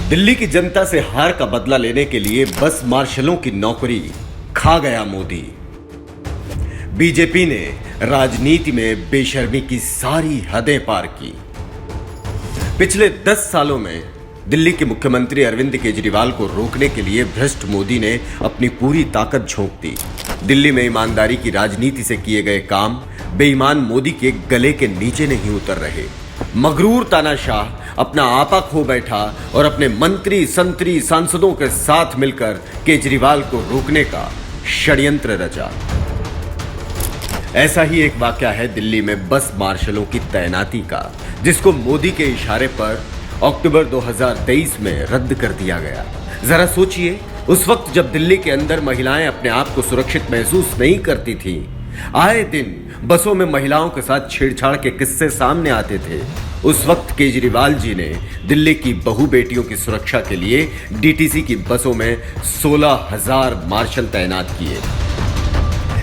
दिल्ली की जनता से हार का बदला लेने के लिए बस मार्शलों की नौकरी खा गया मोदी। बीजेपी ने राजनीति में बेशर्मी की सारी हदें पार की। पिछले 10 सालों में दिल्ली के मुख्यमंत्री अरविंद केजरीवाल को रोकने के लिए भ्रष्ट मोदी ने अपनी पूरी ताकत झोंक दी। दिल्ली में ईमानदारी की राजनीति से किए गए काम बेईमान मोदी के गले के नीचे नहीं उतर रहे। मगरूर तानाशाह अपना आपा खो बैठा और अपने मंत्री संतरी सांसदों के साथ मिलकर केजरीवाल को रोकने का षड्यंत्र रचा। ऐसा ही एक वाकया है दिल्ली में बस मार्शलों की तैनाती का, जिसको मोदी के इशारे पर अक्टूबर 2023 में रद्द कर दिया गया। जरा सोचिए, उस वक्त जब दिल्ली के अंदर महिलाएं अपने आप को सुरक्षित महसूस नहीं करती थीं, आए दिन बसों में महिलाओं के साथ छेड़छाड़ के किस्से सामने आते थे, उस वक्त केजरीवाल जी ने दिल्ली की बहू बेटियों की सुरक्षा के लिए डीटीसी की बसों में 16,000 मार्शल तैनात किए।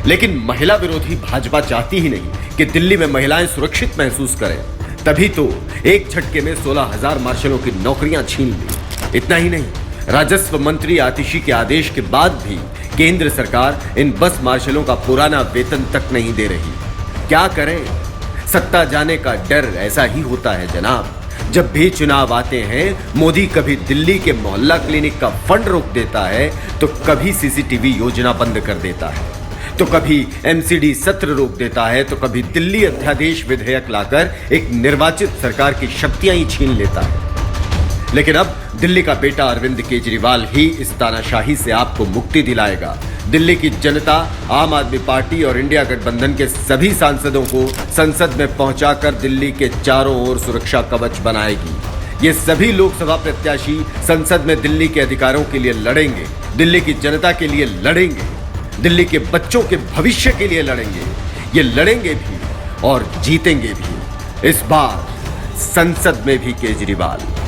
लेकिन महिला विरोधी भाजपा चाहती ही नहीं कि दिल्ली में महिलाएं सुरक्षित महसूस करें, तभी तो एक झटके में 16,000 मार्शलों की नौकरियां छीन ली। इतना ही नहीं, राजस्व मंत्री आतिशी के आदेश के बाद भी केंद्र सरकार इन बस मार्शलों का पुराना वेतन तक नहीं दे रही। क्या करें? सत्ता जाने का डर ऐसा ही होता है जनाब। जब भी चुनाव आते हैं, मोदी कभी दिल्ली के मोहल्ला क्लिनिक का फंड रोक देता है, तो कभी सीसीटीवी योजना बंद कर देता है, तो कभी एमसीडी सत्र रोक देता है, तो कभी दिल्ली अध्यादेश विधेयक लाकर एक निर्वाचित सरकार की शक्तियां ही छीन लेता है। लेकिन अब दिल्ली का बेटा अरविंद केजरीवाल ही इस तानाशाही से आपको मुक्ति दिलाएगा। दिल्ली की जनता आम आदमी पार्टी और इंडिया गठबंधन के सभी सांसदों को संसद में पहुंचाकर दिल्ली के चारों ओर सुरक्षा कवच बनाएगी। ये सभी लोकसभा प्रत्याशी संसद में दिल्ली के अधिकारों के लिए लड़ेंगे, दिल्ली की जनता के लिए लड़ेंगे, दिल्ली के बच्चों के भविष्य के लिए लड़ेंगे। ये लड़ेंगे भी और जीतेंगे भी। इस बार संसद में भी केजरीवाल।